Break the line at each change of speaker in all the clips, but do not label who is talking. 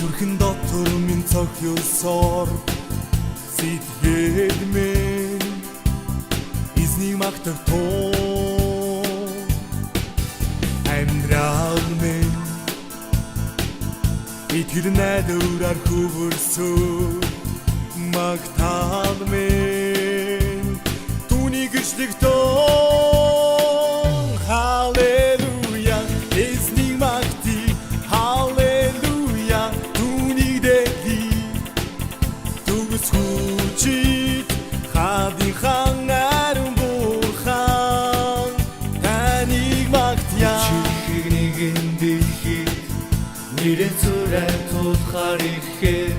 Зүрхэн дотор минь цохиусоор сэтгэл минь эзнийг магтах тоо амьдрал минь итгэл найдвараар хөвөрсөн магтаал минь түүний гэрчлэг тоо халелуя эзнийг магтъя халелуя түүний дэги түгс хүчит хадин хангаран бурхан таныг магтъя
чихийг нэгэн дэлхийд нэрээ зүрээ тулахаар ирэхээр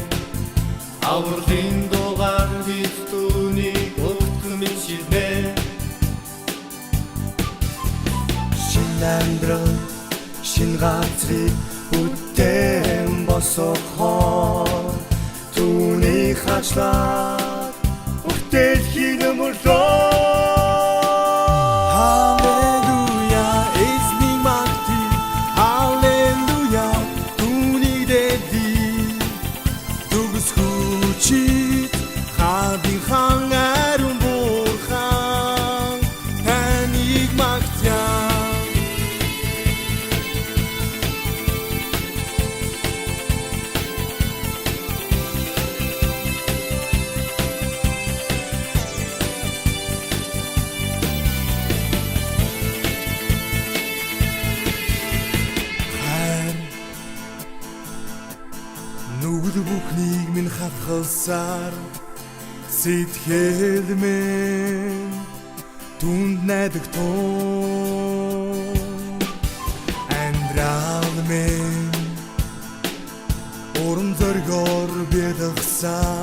авралын дугаар бид түүнийг өгтгөмж шилнэ
шинэ амьдрал шинэ газрыг бүтээн босгохоор түүний хачлаар бүтээлхийг өмөрлөө халелуя эзнийг магтъя халелуя түүний дэдий түгс хүчит хадин хангаран бурхан таныг магтъя Нүгэл бүхнийг минь хатгалсаар сэтгэл минь түнд найдах тоо амьдрал минь урам зоригоор бэлгсэн